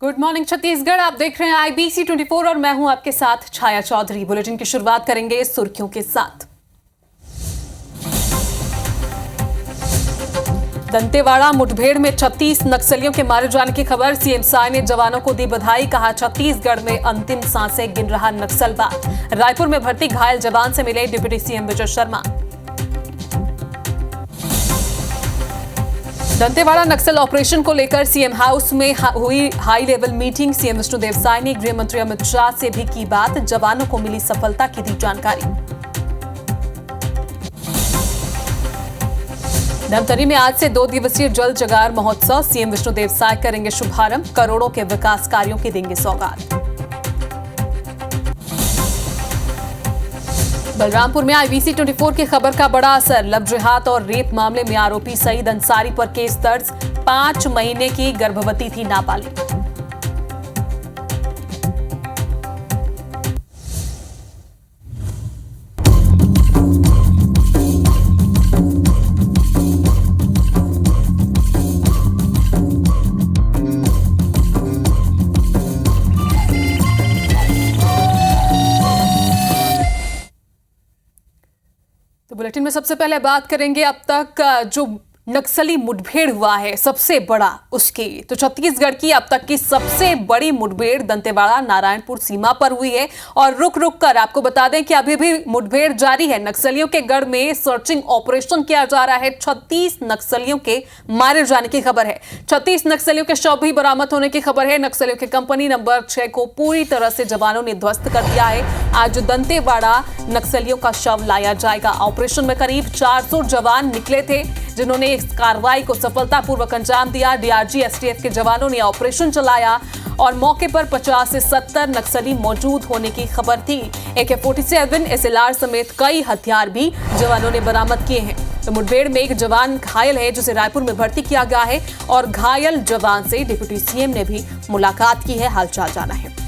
Good morning Chhattisgarh. आप देख रहे हैं IBC 24 और मैं हूं आपके साथ छाया चौधरी। बुलेटिन की शुरुआत करेंगे सुर्खियों के साथ। दंतेवाड़ा मुठभेड़ में 36 नक्सलियों के मारे जाने की खबर। सीएम साय ने जवानों को दी बधाई। कहा, छत्तीसगढ़ में अंतिम सांसें गिन रहा नक्सलवाद। रायपुर में भर्ती घायल जवान से मिले deputy CM Vijay Sharma. Dantewada Naxal operation को लेकर सीएम हाउस में हुई high level meeting. CM Vishnudeo Sai ने गृह मंत्री अमित शाह से भी की बात। जवानों को मिली सफलता की दी जानकारी। धमतरी में आज से 2 दिवसीय जल जगार महोत्सव। सीएम विष्णुदेव साय करेंगे शुभारंभ। करोड़ों के विकास कार्यों की देंगे सौगात। बलरामपुर में IBC 24 की खबर का बड़ा असर। लव जिहाद और रेप मामले में आरोपी सईद अंसारी पर केस दर्ज। 5 महीने की गर्भवती थी नाबालिग। तो बुलेटिन में सबसे पहले बात करेंगे अब तक जो नक्सली मुठभेड़ हुआ है सबसे बड़ा उसकी। तो छत्तीसगढ़ की अब तक की सबसे बड़ी मुठभेड़ दंतेवाड़ा नारायणपुर सीमा पर हुई है। और रुक रुक कर आपको बता दें कि अभी भी मुठभेड़ जारी है। नक्सलियों के गढ़ में सर्चिंग ऑपरेशन किया जा रहा है। 36 नक्सलियों के मारे जाने की खबर है। 36 नक्सलियों के शव भी बरामद होने की खबर है। नक्सलियों के कंपनी नंबर 6 को पूरी तरह से जवानों ने ध्वस्त कर दिया है। आज दंतेवाड़ा नक्सलियों का शव लाया जाएगा। ऑपरेशन में करीब 400 जवान निकले थे जिन्होंने इस कार्रवाई को सफलतापूर्वक अंजाम दिया। DRG STF के जवानों ने ऑपरेशन चलाया और मौके पर 50 से 70 नक्सली मौजूद होने की खबर थी। AK-47 SLR समेत कई हथियार भी जवानों ने बरामद किए हैं। तो मुठभेड़ में एक जवान घायल है जिसे रायपुर में भर्ती किया गया है और घायल जवान से डिप्टी सीएम ने भी मुलाकात की है। हालचाल जाना है।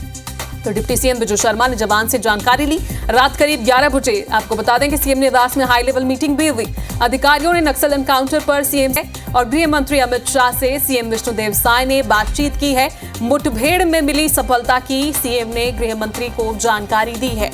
तो डिप्टी सीएम विजय शर्मा ने जवान से जानकारी ली। रात करीब 11 बजे आपको बता दें कि सीएम निवास में हाई लेवल मीटिंग भी हुई। अधिकारियों ने नक्सल एनकाउंटर पर सीएम और गृह मंत्री अमित शाह से सीएम विष्णुदेव साय ने बातचीत की है। मुठभेड़ में मिली सफलता की सीएम ने गृह मंत्री को जानकारी दी है।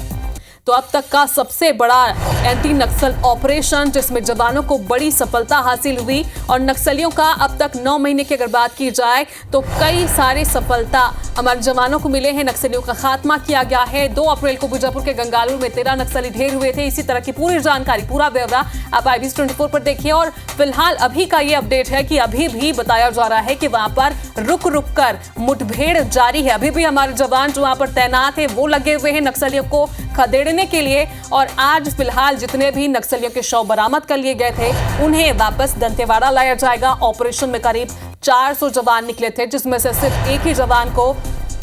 तो अब तक का सबसे बड़ा एंटी नक्सल ऑपरेशन जिसमें जवानों को बड़ी सफलता हासिल हुई। और नक्सलियों का अब तक 9 महीने की अगर बात की जाए तो कई सारे सफलता हमारे जवानों को मिले हैं। नक्सलियों का खात्मा किया गया है। 2 अप्रैल को बीजापुर के गंगालूर में 13 नक्सली ढेर हुए थे। इसी तरह की पूरी जानकारी, पूरा ब्यौरा आप IBC 24 पर देखिए। और फिलहाल अभी का ये अपडेट है कि अभी भी बताया जा रहा है कि वहां पर रुक रुक कर मुठभेड़ जारी है। अभी भी हमारे जवान जो वहां पर तैनात है वो लगे हुए हैं नक्सलियों को खदेड़ने के लिए। और आज फिलहाल जितने भी नक्सलियों के शव बरामद कर लिए गए थे उन्हें वापस दंतेवाड़ा लाया जाएगा। ऑपरेशन में करीब 400 जवान निकले थे जिसमें से सिर्फ एक ही जवान को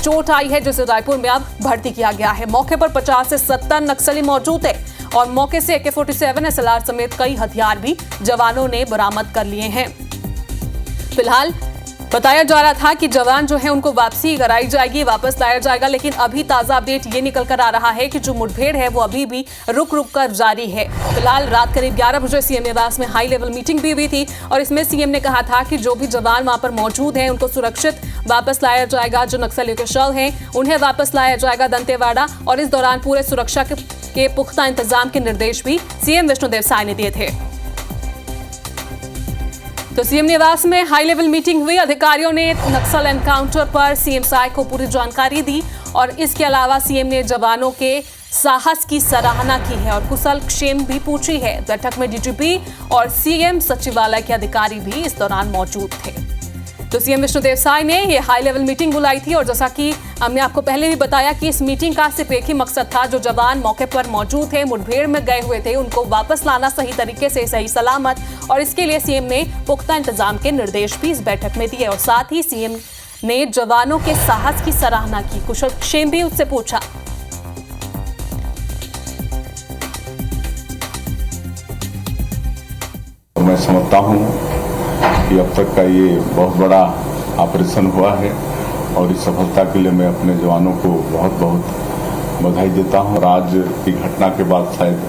चोट आई है जिसे रायपुर में अब भर्ती किया गया है। मौके पर 50 से 70 नक्सली मौजूद है और मौके से AK-47 SLR समेत कई हथियार भी जवानों ने बरामद कर लिए हैं। फिलहाल बताया जा रहा था कि जवान जो है उनको वापसी कराई जाएगी, वापस लाया जाएगा। लेकिन अभी ताजा अपडेट ये निकल कर आ रहा है कि जो मुठभेड़ है वो अभी भी रुक रुक कर जारी है। फिलहाल रात करीब 11 बजे सीएम निवास में हाई लेवल मीटिंग भी हुई थी और इसमें सीएम ने कहा था कि जो भी जवान वहां पर मौजूद हैं उनको सुरक्षित वापस लाया जाएगा। जो नक्सलियों के शव हैं उन्हें वापस लाया जाएगा दंतेवाड़ा। और इस दौरान पूरे सुरक्षा के पुख्ता इंतजाम के निर्देश भी सीएम विष्णुदेव साय ने दिए थे। तो सीएम निवास में हाई लेवल मीटिंग हुई। अधिकारियों ने नक्सल एनकाउंटर पर सीएम साय को पूरी जानकारी दी और इसके अलावा सीएम ने जवानों के साहस की सराहना की है और कुशल क्षेम भी पूछी है। बैठक में DGP और सीएम सचिवालय के अधिकारी भी इस दौरान मौजूद थे। तो सीएम विष्णुदेव साय ने ये हाई लेवल मीटिंग बुलाई थी और जैसा कि हमने आपको पहले भी बताया कि इस मीटिंग का सिर्फ एक ही मकसद था, जो जवान मौके पर मौजूद थे, मुठभेड़ में गए हुए थे, उनको वापस लाना सही तरीके से, सही सलामत। और इसके लिए सीएम ने पुख्ता इंतजाम के निर्देश भी इस बैठक में दिए और साथ ही सीएम ने जवानों के साहस की सराहना की, कुशल क्षेम भी उससे पूछा। मैं समझता हूँ कि अब तक का ये बहुत बड़ा ऑपरेशन हुआ है और इस सफलता के लिए मैं अपने जवानों को बहुत बहुत बधाई देता हूँ। आज की घटना के बाद शायद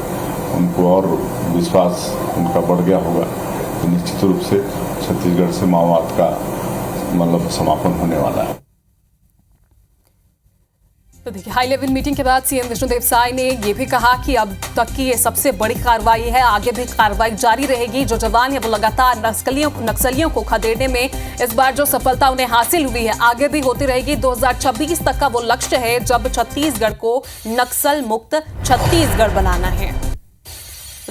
उनको और विश्वास उनका बढ़ गया होगा तो निश्चित रूप से छत्तीसगढ़ से माओवाद का समापन होने वाला है। तो देखिए, हाई लेवल मीटिंग के बाद सीएम विष्णुदेव साय ने ये भी कहा कि अब तक की ये सबसे बड़ी कार्रवाई है, आगे भी कार्रवाई जारी रहेगी। जो जवान है वो लगातार नक्सलियों को खदेड़ने में इस बार जो सफलता उन्हें हासिल हुई है आगे भी होती रहेगी। 2026 तक का वो लक्ष्य है जब छत्तीसगढ़ को नक्सल मुक्त छत्तीसगढ़ बनाना है।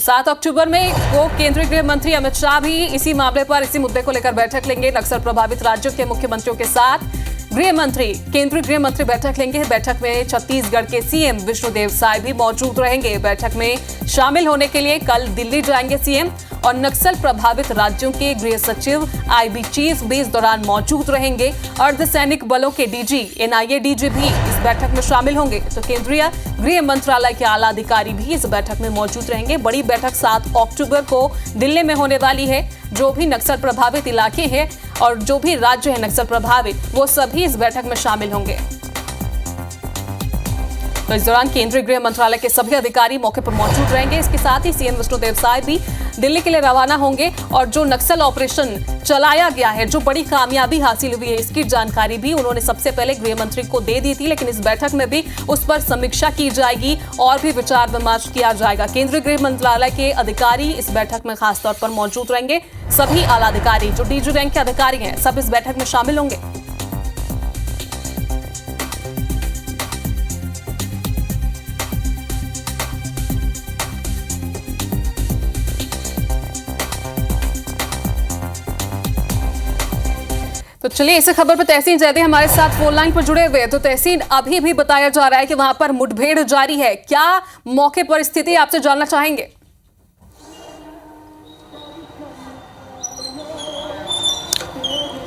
7 अक्टूबर में को केंद्रीय गृह मंत्री अमित शाह भी इसी मामले पर, इसी मुद्दे को लेकर बैठक लेंगे। नक्सल प्रभावित राज्यों के मुख्यमंत्रियों के साथ केंद्रीय गृह मंत्री बैठक लेंगे। बैठक में छत्तीसगढ़ के सीएम विष्णुदेव साय भी मौजूद रहेंगे। बैठक में शामिल होने के लिए कल दिल्ली जाएंगे सीएम और नक्सल प्रभावित राज्यों के गृह सचिव, आईबी चीफ भी इस दौरान मौजूद रहेंगे। अर्धसैनिक बलों के डीजी, एनआईए डीजी भी इस बैठक में शामिल होंगे। तो केंद्रीय गृह मंत्रालय के आला अधिकारी भी इस बैठक में मौजूद रहेंगे। बड़ी बैठक 7 अक्टूबर को दिल्ली में होने वाली है। जो भी नक्सल प्रभावित इलाके हैं और जो भी राज्य है नक्सल प्रभावित, वो सभी इस बैठक में शामिल होंगे। तो इस दौरान केंद्रीय गृह मंत्रालय के सभी अधिकारी मौके पर मौजूद रहेंगे। इसके साथ ही सीएम विष्णुदेव साय भी दिल्ली के लिए रवाना होंगे और जो नक्सल ऑपरेशन चलाया गया है, जो बड़ी कामयाबी हासिल हुई है, इसकी जानकारी भी उन्होंने सबसे पहले गृह मंत्री को दे दी थी। लेकिन इस बैठक में भी उस पर समीक्षा की जाएगी और भी विचार विमर्श किया जाएगा। केंद्रीय गृह मंत्रालय के अधिकारी इस बैठक में खासतौर पर मौजूद रहेंगे। सभी आला अधिकारी, जो डीजी रैंक के अधिकारी हैं, सब इस बैठक में शामिल होंगे। तो चलिए, इसी खबर पर तहसीन जैदी हमारे साथ फोन लाइन पर जुड़े हुए हैं। तो तहसीन, अभी भी बताया जा रहा है कि वहां पर मुठभेड़ जारी है, क्या मौके पर स्थिति आपसे जानना चाहेंगे?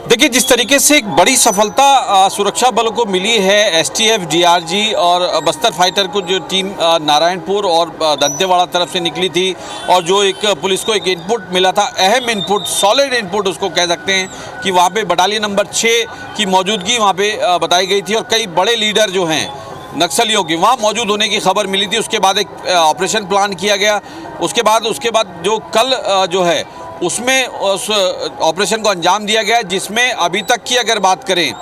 देखिए, जिस तरीके से एक बड़ी सफलता सुरक्षा बलों को मिली है, एसटीएफ, डीआरजी और बस्तर फाइटर को जो टीम नारायणपुर और दंतेवाड़ा तरफ से निकली थी और जो एक पुलिस को एक इनपुट मिला था, अहम इनपुट, सॉलिड इनपुट उसको कह सकते हैं कि वहाँ पे बटालियन नंबर 6 की मौजूदगी वहाँ पे बताई गई थी और कई बड़े लीडर जो हैं नक्सलियों की वहाँ मौजूद होने की खबर मिली थी। उसके बाद एक ऑपरेशन प्लान किया गया। उसके बाद जो कल जो है उसमें उस ऑपरेशन को अंजाम दिया गया, जिसमें अभी तक की अगर बात करें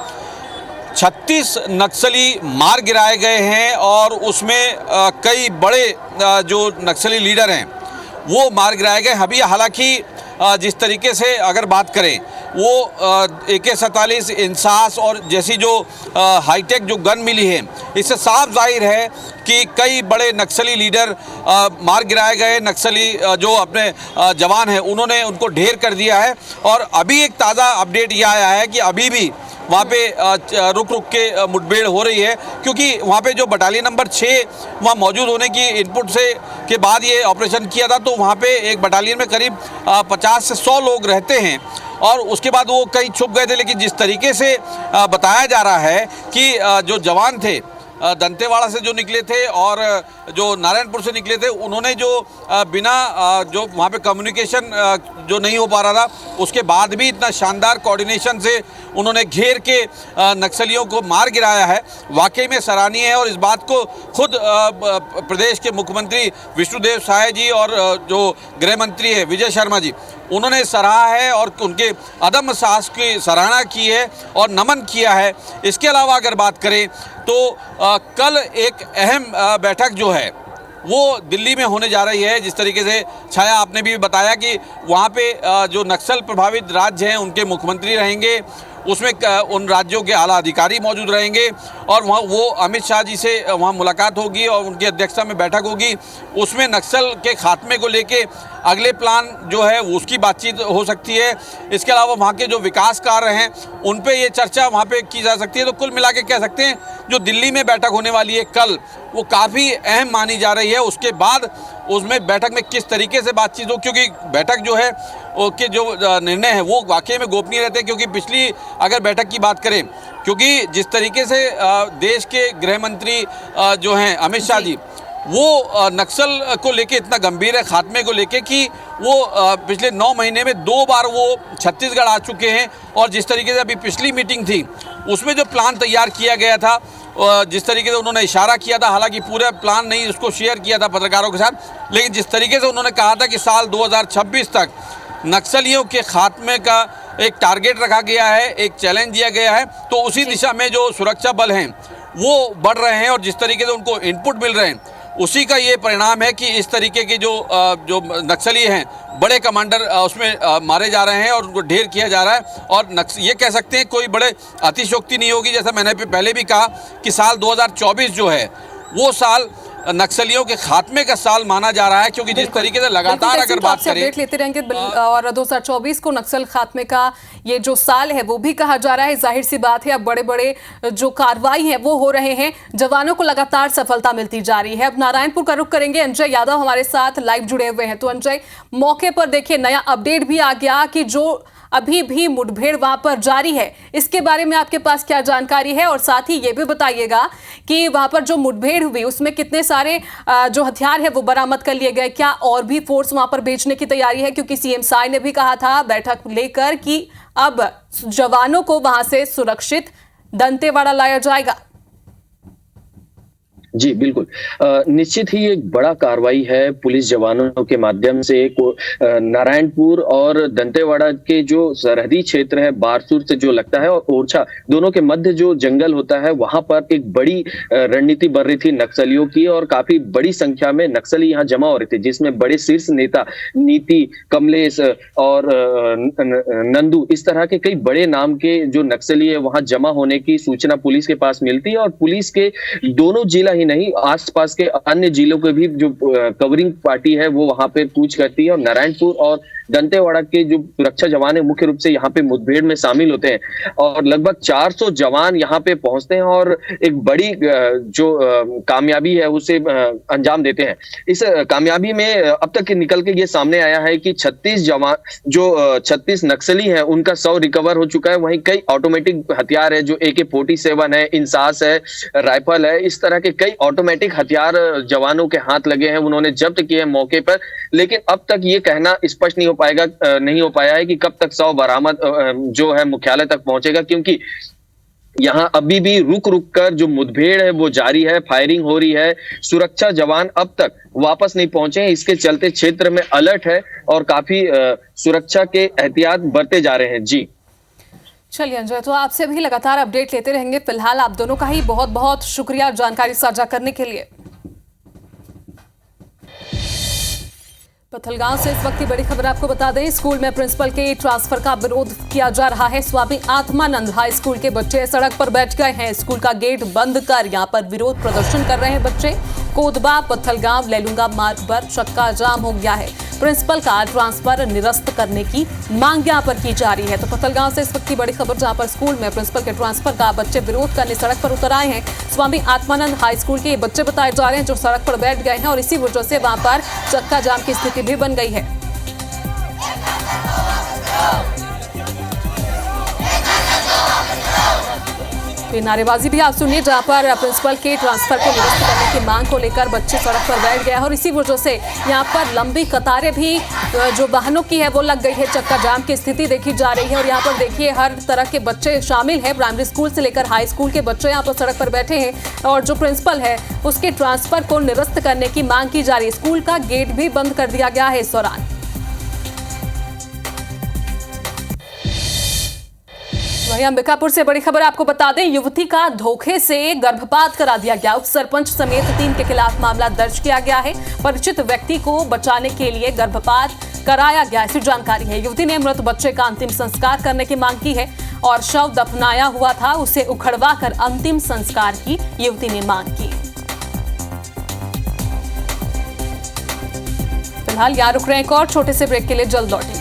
36 नक्सली मार गिराए गए हैं और उसमें कई बड़े जो नक्सली लीडर हैं वो मार गिराए गए। अभी हालांकि जिस तरीके से अगर बात करें वो AK-47 इंसास और जैसी जो हाईटेक जो गन मिली है, इससे साफ जाहिर है कि कई बड़े नक्सली लीडर मार गिराए गए। नक्सली जो अपने जवान हैं उन्होंने उनको ढेर कर दिया है। और अभी एक ताज़ा अपडेट यह आया है कि अभी भी वहाँ पे रुक के मुठभेड़ हो रही है, क्योंकि वहाँ पे जो बटालियन नंबर 6 वहाँ मौजूद होने की इनपुट से के बाद ये ऑपरेशन किया था। तो वहाँ पे एक बटालियन में करीब 50 से 100 लोग रहते हैं और उसके बाद वो कहीं छुप गए थे। लेकिन जिस तरीके से बताया जा रहा है कि जो जवान थे दंतेवाड़ा से जो निकले थे और जो नारायणपुर से निकले थे, उन्होंने जो बिना जो वहाँ पे कम्युनिकेशन जो नहीं हो पा रहा था, उसके बाद भी इतना शानदार कोऑर्डिनेशन से उन्होंने घेर के नक्सलियों को मार गिराया है, वाकई में सराहनीय है। और इस बात को खुद प्रदेश के मुख्यमंत्री विष्णुदेव साय जी और जो गृह मंत्री है विजय शर्मा जी, उन्होंने सराहा है और उनके अदम्य साहस की सराहना की है और नमन किया है। इसके अलावा अगर बात करें तो कल एक अहम बैठक जो है वो दिल्ली में होने जा रही है। जिस तरीके से छाया आपने भी बताया कि वहाँ पे जो नक्सल प्रभावित राज्य हैं उनके मुख्यमंत्री रहेंगे, उसमें उन राज्यों के आला अधिकारी मौजूद रहेंगे और वहाँ वो अमित शाह जी से वहाँ मुलाकात होगी और उनकी अध्यक्षता में बैठक होगी। उसमें नक्सल के खात्मे को लेके अगले प्लान जो है उसकी बातचीत हो सकती है। इसके अलावा वहाँ के जो विकास कार्य हैं उन पे ये चर्चा वहाँ पे की जा सकती है। तो कुल मिला के कह सकते हैं जो दिल्ली में बैठक होने वाली है कल, वो काफ़ी अहम मानी जा रही है। उसके बाद उसमें बैठक में किस तरीके से बातचीत हो, क्योंकि बैठक जो है उसके जो निर्णय है वो वाकई में गोपनीय रहते हैं। क्योंकि पिछली अगर बैठक की बात करें, क्योंकि जिस तरीके से देश के गृह मंत्री जो हैं अमित शाह जी, वो नक्सल को लेके इतना गंभीर है, खात्मे को लेके, कि वो पिछले 9 महीने में 2 बार वो छत्तीसगढ़ आ चुके हैं। और जिस तरीके से अभी पिछली मीटिंग थी उसमें जो प्लान तैयार किया गया था, जिस तरीके से उन्होंने इशारा किया था, हालांकि पूरा प्लान नहीं उसको शेयर किया था पत्रकारों के साथ, लेकिन जिस तरीके से उन्होंने कहा था कि साल 2026 तक नक्सलियों के खात्मे का एक टारगेट रखा गया है, एक चैलेंज दिया गया है, तो उसी दिशा में जो सुरक्षा बल हैं वो बढ़ रहे हैं और जिस तरीके से उनको इनपुट मिल रहे हैं उसी का ये परिणाम है कि इस तरीके के जो नक्सली हैं बड़े कमांडर उसमें मारे जा रहे हैं और उनको ढेर किया जा रहा है। और ये कह सकते हैं कोई बड़े अतिशयोक्ति नहीं होगी, जैसा मैंने पहले भी कहा कि साल 2024 जो है वो साल नक्सलियों के खात्मे का साल माना जा रहा है, क्योंकि जिस तरीके से लगातार अगर बात करें अपडेट लेते रहेंगे और 2024 को नक्सल खात्मे का ये जो साल है वो भी कहा जा रहा है। जाहिर सी बात है अब बड़े बड़े जो कार्रवाई है वो हो रहे हैं, जवानों को लगातार सफलता मिलती जा रही है। अब नारायणपुर का रुख करेंगे, अंजय यादव हमारे साथ लाइव जुड़े हुए हैं। तो अंजय, मौके पर देखिए नया अपडेट भी आ गया कि जो अभी भी मुठभेड़ वहां पर जारी है, इसके बारे में आपके पास क्या जानकारी है? और साथ ही ये भी बताइएगा कि वहां पर जो मुठभेड़ हुई उसमें कितने सारे जो हथियार है वो बरामद कर लिए गए, क्या और भी फोर्स वहां पर भेजने की तैयारी है? क्योंकि सीएम साय ने भी कहा था बैठक लेकर कि अब जवानों को वहां से सुरक्षित दंतेवाड़ा लाया जाएगा। जी बिल्कुल, निश्चित ही एक बड़ा कार्रवाई है पुलिस जवानों के माध्यम से नारायणपुर और दंतेवाड़ा के जो सरहदी क्षेत्र है, बारसूर से जो लगता है और ओरछा, दोनों के मध्य जो जंगल होता है, वहां पर एक बड़ी रणनीति बन रही थी नक्सलियों की और काफी बड़ी संख्या में नक्सली यहाँ जमा हो रहे थे, जिसमें बड़े शीर्ष नेता नीति, कमलेश और नंदू, इस तरह के कई बड़े नाम के जो नक्सली है वहां जमा होने की सूचना पुलिस के पास मिलती है। और पुलिस के दोनों जिला ही नहीं, आसपास के अन्य जिलों के भी जो कवरिंग पार्टी है वो वहां पे कूच करती है और नारायणपुर और दंतेवाड़ा के जो सुरक्षा जवान है मुख्य रूप से यहाँ पे मुठभेड़ में शामिल होते हैं और लगभग 400 जवान यहाँ पे पहुंचते हैं और एक बड़ी जो कामयाबी है उसे अंजाम देते हैं। इस कामयाबी में अब तक निकल के ये सामने आया है कि 36 जवान जो 36 नक्सली हैं उनका 100 रिकवर हो चुका है। वहीं कई ऑटोमेटिक हथियार है, जो AK-47 है, इंसास है, राइफल है, इस तरह के कई ऑटोमेटिक हथियार जवानों के हाथ लगे हैं, उन्होंने जब्त किए हैं मौके पर। लेकिन अब तक ये कहना स्पष्ट नहीं हो पाया है कि कब तक 100 बरामद जो है मुख्यालय तक पहुंचेगा, क्योंकि यहाँ अभी भी रुक कर जो मुठभेड़ है वो जारी है, फायरिंग हो रही है। सुरक्षा जवान अब तक वापस नहीं पहुंचे, इसके चलते क्षेत्र में अलर्ट है और काफी सुरक्षा के एहतियात बरते जा रहे हैं। जी चलिए अंजय, तो आपसे भी लगातार अपडेट लेते रहेंगे। फिलहाल आप दोनों का ही बहुत बहुत शुक्रिया जानकारी साझा करने के लिए। पथलगांव से इस वक्त की बड़ी खबर आपको बता दें, स्कूल में प्रिंसिपल के ट्रांसफर का विरोध किया जा रहा है। स्वामी आत्मानंद हाई स्कूल के बच्चे सड़क पर बैठ गए हैं। स्कूल का गेट बंद कर यहां पर विरोध प्रदर्शन कर रहे हैं बच्चे। कोदबा पथलगांव लेलुंगा मार्ग पर चक्का जाम हो गया है। प्रिंसिपल का ट्रांसफर निरस्त करने की मांग यहां पर की जा रही है। तो पथलगांव से इस वक्त की बड़ी खबर, जहां पर स्कूल में प्रिंसिपल के ट्रांसफर का बच्चे विरोध करने सड़क पर उतर आए हैं। स्वामी आत्मानंद हाई स्कूल के ये बच्चे बताए जा रहे हैं जो सड़क पर बैठ गए हैं और इसी वजह से वहां पर चक्का जाम की स्थिति भी बन गई है। फिर नारेबाजी भी आप सुनिए, जहां पर प्रिंसिपल के ट्रांसफर को निरस्त करने की मांग को लेकर बच्चे सड़क पर बैठ गए हैं और इसी वजह से यहां पर लंबी कतारें भी जो वाहनों की है वो लग गई है। चक्का जाम की स्थिति देखी जा रही है और यहां पर देखिए हर तरह के बच्चे शामिल हैं, प्राइमरी स्कूल से लेकर हाई स्कूल के बच्चे यहां पर सड़क पर बैठे हैं और जो प्रिंसिपल है उसके ट्रांसफर को निरस्त करने की मांग की जा रही है। स्कूल का गेट भी बंद कर दिया गया है इस दौरान। वहीं अंबिकापुर से बड़ी खबर आपको बता दें, युवती का धोखे से गर्भपात करा दिया गया। उप सरपंच समेत 3 के खिलाफ मामला दर्ज किया गया है। परिचित व्यक्ति को बचाने के लिए गर्भपात कराया गया, ऐसी जानकारी है। युवती ने मृत बच्चे का अंतिम संस्कार करने की मांग की है और शव दफनाया हुआ था उसे उखड़वा कर अंतिम संस्कार की युवती ने मांग की। फिलहाल यहाँ रुक रहे हैं एक और छोटे से ब्रेक के लिए, जल्द लौटेंगे।